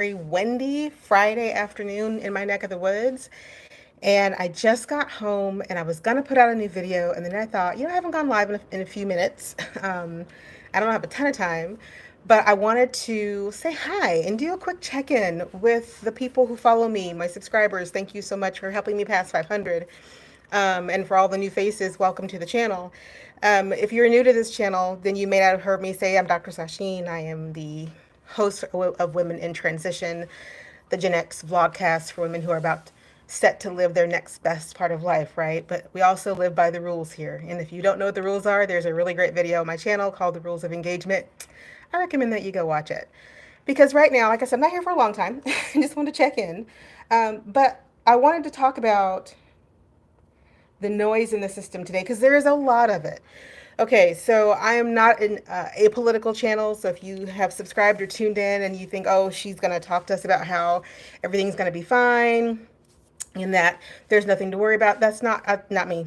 windy Friday afternoon in my neck of the woods. And I just got home and I was going to put out a new video. And then I thought, I haven't gone live in a few minutes. I don't have a ton of time, but I wanted to say hi and do a quick check in with the people who follow me, my subscribers. Thank you so much for helping me pass 500. And for all the new faces, welcome to the channel. If you're new to this channel, then you may not have heard me say I'm Dr. Sasheen. I am the host of Women in Transition, the Gen X vlogcast for women who are about set to live their next best part of life, right? But we also live by the rules here. And if you don't know what the rules are, there's a really great video on my channel called The Rules of Engagement. I recommend that you go watch it. Because right now, like I said, I'm not here for a long time. I just wanted to check in. But I wanted to talk about the noise in the system today because there is a lot of it. Okay, so I am not an apolitical channel. So if you have subscribed or tuned in and you think, oh, she's going to talk to us about how everything's going to be fine and that there's nothing to worry about, that's not me.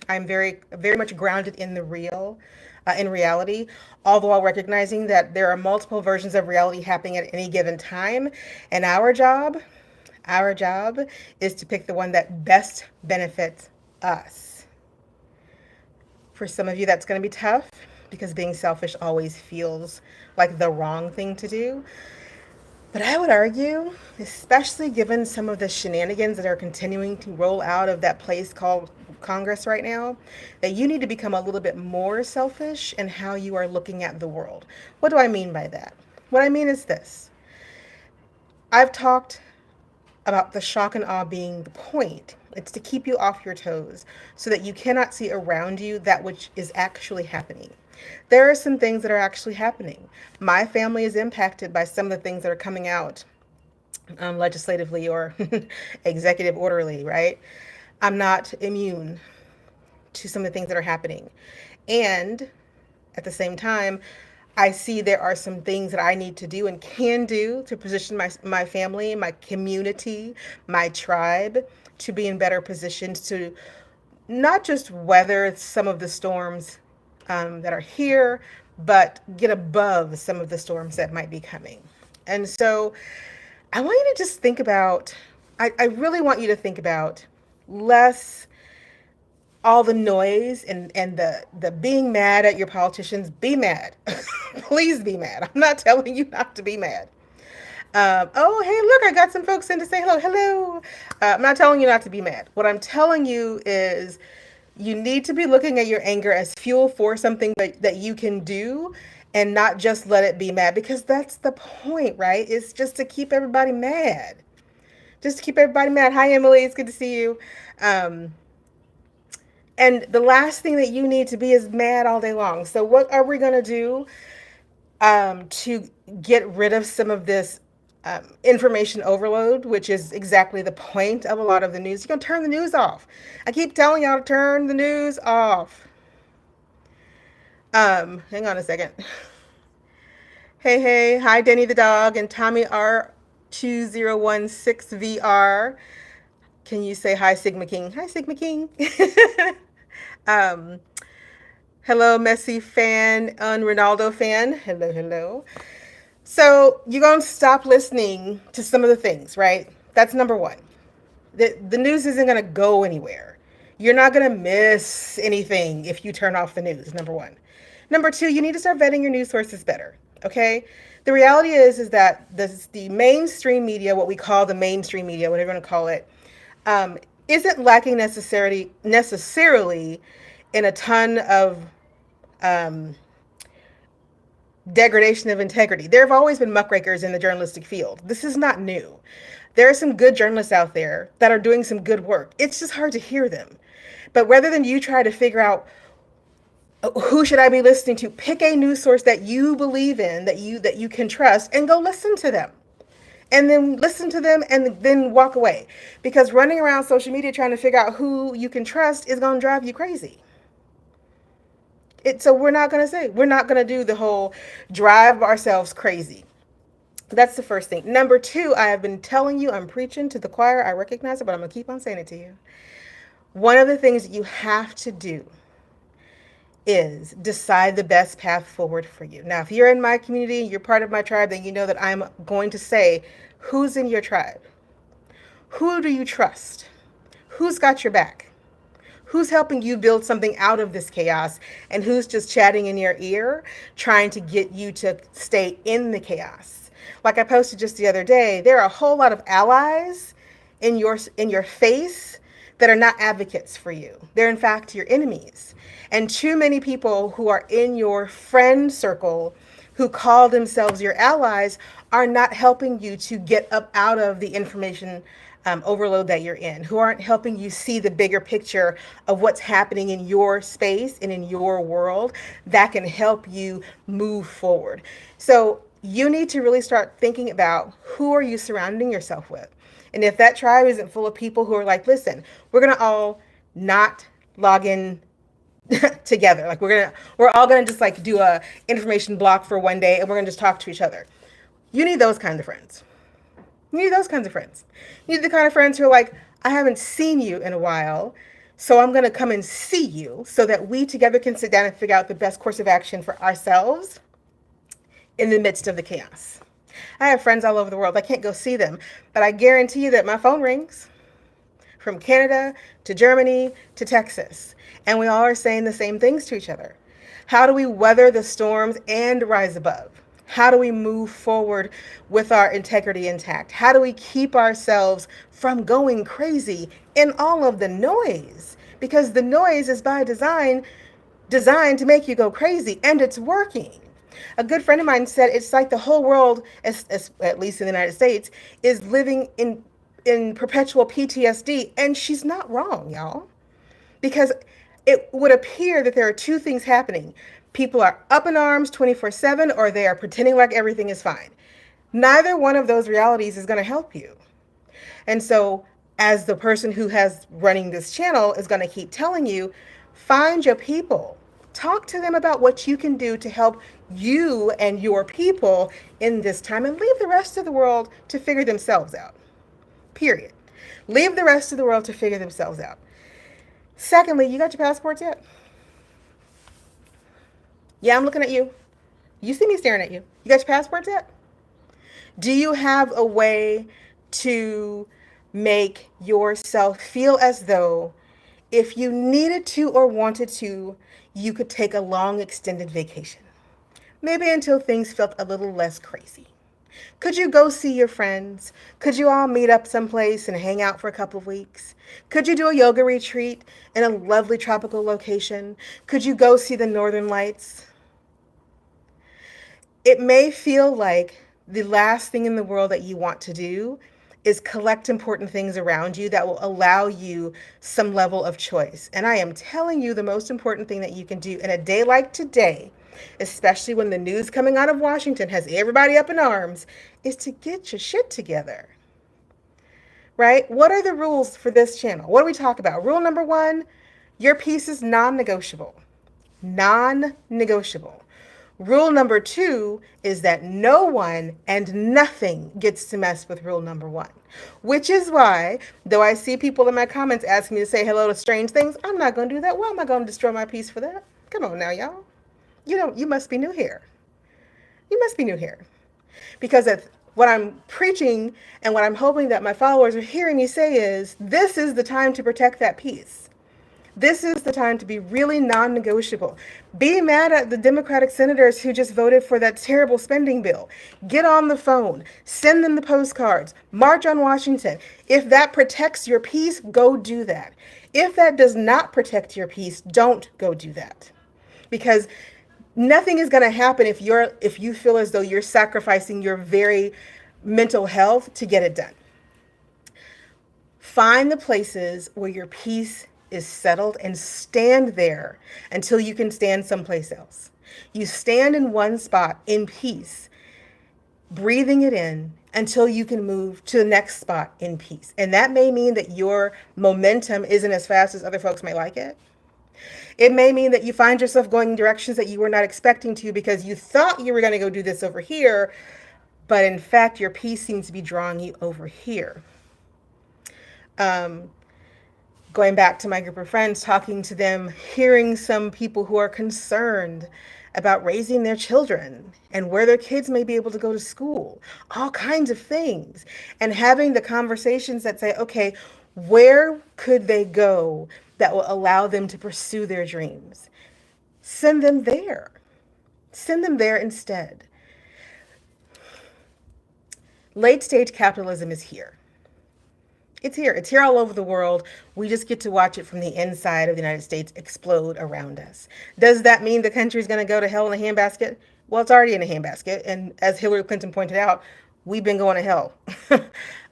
I'm very much grounded in the real, in reality, although while recognizing that there are multiple versions of reality happening at any given time, and our job is to pick the one that best benefits us. For some of you, that's going to be tough because being selfish always feels like the wrong thing to do. But I would argue, especially given some of the shenanigans that are continuing to roll out of that place called Congress right now, that you need to become a little bit more selfish in how you are looking at the world. What do I mean by that? What I mean is this. I've talked about the shock and awe being the point. It's to keep you off your toes so that you cannot see around you that which is actually happening. There are some things that are actually happening. My family is impacted by some of the things that are coming out legislatively or executive orderly, right? I'm not immune to some of the things that are happening. And at the same time, I see there are some things that I need to do and can do to position my family, my community, my tribe to be in better positions to not just weather some of the storms that are here, but get above some of the storms that might be coming. And so I want you to just think about, I really want you to think about less all the noise and the being mad at your politicians. Be mad. Please be mad. I'm not telling you not to be mad. Oh, hey, look, I got some folks in to say hello. Hello. I'm not telling you not to be mad. What I'm telling you is you need to be looking at your anger as fuel for something that you can do and not just let it be mad, because that's the point, right? It's just to keep everybody mad. Just to keep everybody mad. Hi, Emily. It's good to see you. And the last thing that you need to be is mad all day long. So what are we going to do to get rid of some of this information overload, which is exactly the point of a lot of the news? You're going to turn the news off. I keep telling y'all to turn the news off. Hang on a second. Hey, hey. Hi, Denny the dog and Tommy R2016VR. Can you say hi, Sigma King? Hi, Sigma King. Hello, Messi fan and Ronaldo fan. Hello, hello. So you're going to stop listening to some of the things, right? That's number one. The news isn't going to go anywhere. You're not going to miss anything if you turn off the news, number one. Number two, you need to start vetting your news sources better, okay? The reality is that the mainstream media, what we call the mainstream media, whatever you want to call it, isn't lacking necessarily in a ton of degradation of integrity. There have always been muckrakers in the journalistic field. This is not new. There are some good journalists out there that are doing some good work. It's just hard to hear them. But rather than you try to figure out who should I be listening to, pick a news source that you believe in, that you can trust, and go listen to them. And then listen to them and then walk away. Because running around social media trying to figure out who you can trust is going to drive you crazy. So we're not going to do the whole drive ourselves crazy. That's the first thing. Number two, I have been telling you, I'm preaching to the choir. I recognize it, but I'm going to keep on saying it to you. One of the things that you have to do is decide the best path forward for you. Now, if you're in my community, you're part of my tribe, then you know that I'm going to say, who's in your tribe? Who do you trust? Who's got your back? Who's helping you build something out of this chaos? And who's just chatting in your ear, trying to get you to stay in the chaos? Like I posted just the other day, there are a whole lot of allies in your face that are not advocates for you. They're in fact your enemies. And too many people who are in your friend circle who call themselves your allies are not helping you to get up out of the information overload that you're in, who aren't helping you see the bigger picture of what's happening in your space and in your world that can help you move forward. So you need to really start thinking about who are you surrounding yourself with. And if that tribe isn't full of people who are like, listen, we're going to all not log in together. Like we're all gonna just like do a information block for one day and we're gonna just talk to each other. You need those kinds of friends. You need those kinds of friends. You need the kind of friends who are like, I haven't seen you in a while, so I'm gonna come and see you so that we together can sit down and figure out the best course of action for ourselves in the midst of the chaos. I have friends all over the world. I can't go see them, but I guarantee you that my phone rings from Canada to Germany to Texas. And we all are saying the same things to each other. How do we weather the storms and rise above? How do we move forward with our integrity intact? How do we keep ourselves from going crazy in all of the noise? Because the noise is by design designed to make you go crazy, and it's working. A good friend of mine said it's like the whole world, at least in the United States, is living in perpetual PTSD, and she's not wrong, y'all. Because it would appear that there are two things happening. People are up in arms 24/7, or they are pretending like everything is fine. Neither one of those realities is going to help you. And so, as the person who has running this channel is going to keep telling you, find your people. Talk to them about what you can do to help you and your people in this time, and leave the rest of the world to figure themselves out. Period. Leave the rest of the world to figure themselves out. Secondly, you got your passports yet? Yeah, I'm looking at you. You see me staring at you. You got your passports yet? Do you have a way to make yourself feel as though if you needed to or wanted to, you could take a long extended vacation? Maybe until things felt a little less crazy. Could you go see your friends? Could you all meet up someplace and hang out for a couple of weeks? Could you do a yoga retreat in a lovely tropical location? Could you go see the Northern Lights? It may feel like the last thing in the world that you want to do is collect important things around you that will allow you some level of choice. And I am telling you, the most important thing that you can do in a day like today, especially when the news coming out of Washington has everybody up in arms, is to get your shit together. Right? What are the rules for this channel? What do we talk about? Rule number 1, your piece is non-negotiable. Non-negotiable. Rule number 2 is that no one and nothing gets to mess with rule number 1, which is why, though I see people in my comments asking me to say hello to strange things, I'm not going to do that. Why am I going to destroy my piece for that? Come on now, y'all. You must be new here. You must be new here. Because what I'm preaching and what I'm hoping that my followers are hearing me say is, this is the time to protect that peace. This is the time to be really non-negotiable. Be mad at the Democratic senators who just voted for that terrible spending bill. Get on the phone. Send them the postcards. March on Washington. If that protects your peace, go do that. If that does not protect your peace, don't go do that. Because nothing is going to happen if you feel as though you're sacrificing your very mental health to get it done. Find the places where your peace is settled and stand there until you can stand someplace else. You stand in one spot in peace, breathing it in until you can move to the next spot in peace. And that may mean that your momentum isn't as fast as other folks may like it. It may mean that you find yourself going in directions that you were not expecting to because you thought you were going to go do this over here, but in fact, your peace seems to be drawing you over here. Going back to my group of friends, talking to them, hearing some people who are concerned about raising their children and where their kids may be able to go to school, all kinds of things, and having the conversations that say, okay, where could they go that will allow them to pursue their dreams? Send them there. Send them there instead. Late stage capitalism is here. It's here. It's here all over the world. We just get to watch it from the inside of the United States explode around us. Does that mean the country's going to go to hell in a handbasket? Well, it's already in a handbasket. And as Hillary Clinton pointed out, we've been going to hell.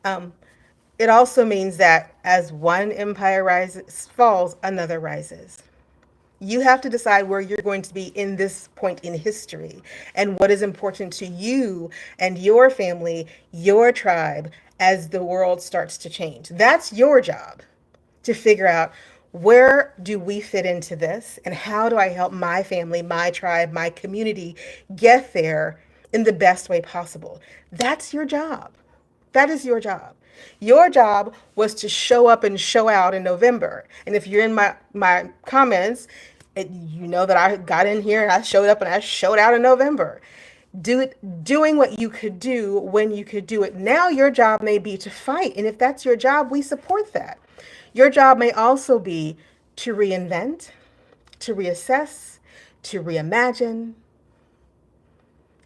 um, it also means that as one empire rises, falls, another rises. You have to decide where you're going to be in this point in history and what is important to you and your family, your tribe, as the world starts to change. That's your job to figure out, where do we fit into this and how do I help my family, my tribe, my community get there in the best way possible. That's your job. That is your job. Your job was to show up and show out in November. And if you're in my comments, you know that I got in here and I showed up and I showed out in November. Doing what you could do when you could do it. Now your job may be to fight. And if that's your job, we support that. Your job may also be to reinvent, to reassess, to reimagine,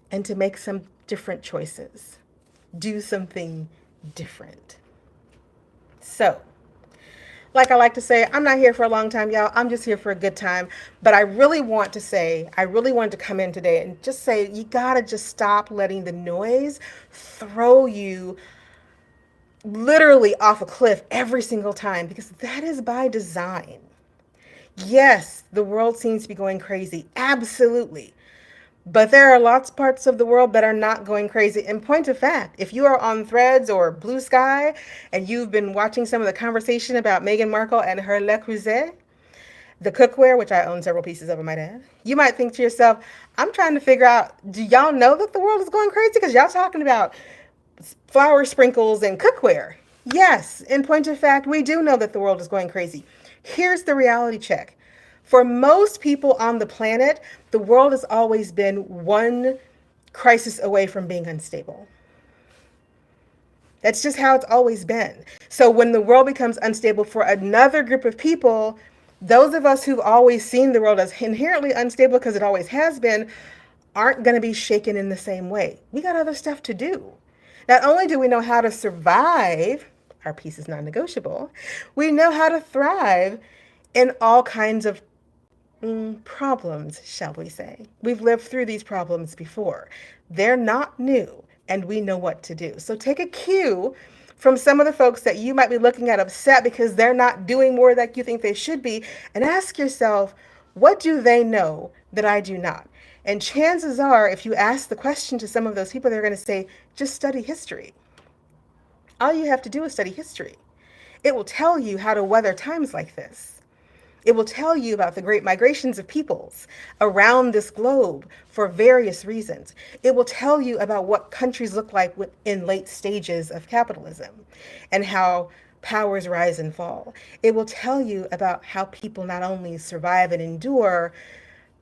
and to make some different choices. Do something different. So, like I like to say, I'm not here for a long time, y'all. I'm just here for a good time. But I really want to come in today and just say, you gotta just stop letting the noise throw you literally off a cliff every single time, because that is by design. Yes, the world seems to be going crazy. Absolutely. But there are lots of parts of the world that are not going crazy. In point of fact, if you are on Threads or Blue Sky and you've been watching some of the conversation about Meghan Markle and her Le Creuset, the cookware, which I own several pieces of, I might add, you might think to yourself, I'm trying to figure out, do y'all know that the world is going crazy? Because y'all talking about flour sprinkles and cookware. Yes, in point of fact, we do know that the world is going crazy. Here's the reality check. For most people on the planet, the world has always been one crisis away from being unstable. That's just how it's always been. So when the world becomes unstable for another group of people, those of us who've always seen the world as inherently unstable because it always has been, aren't going to be shaken in the same way. We got other stuff to do. Not only do we know how to survive, our peace is non-negotiable, we know how to thrive in all kinds of problems, shall we say. We've lived through these problems before. They're not new, and we know what to do. So take a cue from some of the folks that you might be looking at upset because they're not doing more like you think they should be, and ask yourself, what do they know that I do not? And chances are, if you ask the question to some of those people, they're going to say, just study history. All you have to do is study history. It will tell you how to weather times like this. It will tell you about the great migrations of peoples around this globe for various reasons. It will tell you about what countries look like in late stages of capitalism and how powers rise and fall. It will tell you about how people not only survive and endure,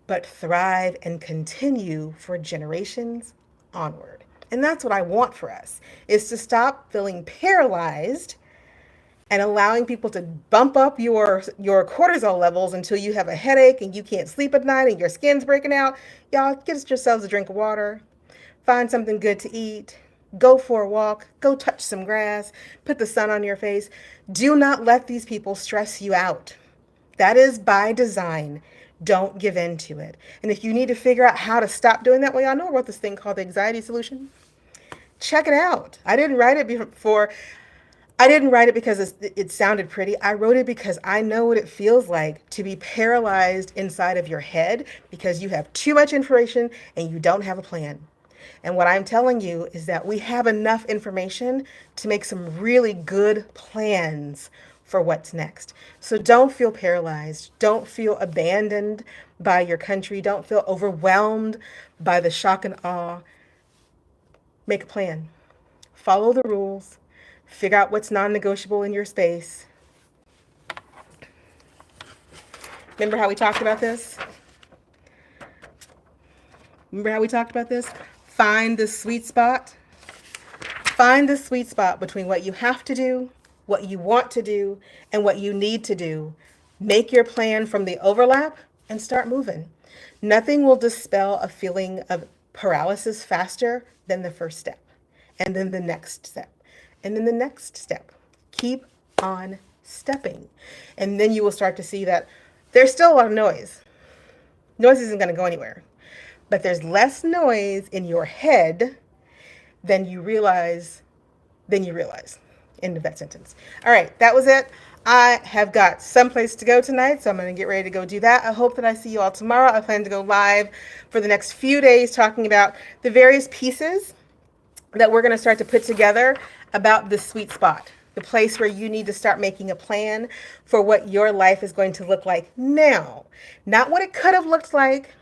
but thrive and continue for generations onward. And that's what I want for us, is to stop feeling paralyzed and allowing people to bump up your cortisol levels until you have a headache and you can't sleep at night and your skin's breaking out. Y'all, get yourselves a drink of water, find something good to eat, go for a walk, go touch some grass, put the sun on your face. Do not let these people stress you out. That is by design. Don't give in to it. And if you need to figure out how to stop doing that, well, y'all know I wrote this thing called the Anxiety Solution. Check it out. I didn't write it because it sounded pretty. I wrote it because I know what it feels like to be paralyzed inside of your head because you have too much information and you don't have a plan. And what I'm telling you is that we have enough information to make some really good plans for what's next. So don't feel paralyzed. Don't feel abandoned by your country. Don't feel overwhelmed by the shock and awe. Make a plan. Follow the rules. Figure out what's non-negotiable in your space Remember how we talked about this? Remember how we talked about this? Find the sweet spot. Find the sweet spot between what you have to do, what you want to do, and what you need to do. Make your plan from the overlap and start moving. Nothing will dispel a feeling of paralysis faster than the first step, and then the next step, and then the next step. Keep on stepping. And then you will start to see that there's still a lot of noise. Noise isn't going to go anywhere, but there's less noise in your head than you realize. End of that sentence. All right, that was it. I have got someplace to go tonight, so I'm going to get ready to go do that. I hope that I see you all tomorrow. I plan to go live for the next few days talking about the various pieces that we're going to start to put together about the sweet spot, the place where you need to start making a plan for what your life is going to look like now. Not what it could have looked like,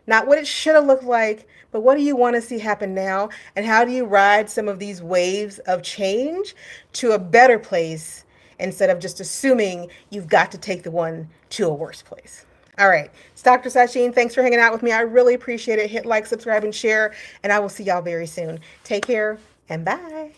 not what it should have looked like, but what do you want to see happen now? And how do you ride some of these waves of change to a better place instead of just assuming you've got to take the one to a worse place? All right. It's Dr. Sasheen. Thanks for hanging out with me. I really appreciate it. Hit like, subscribe, and share, and I will see y'all very soon. Take care and bye.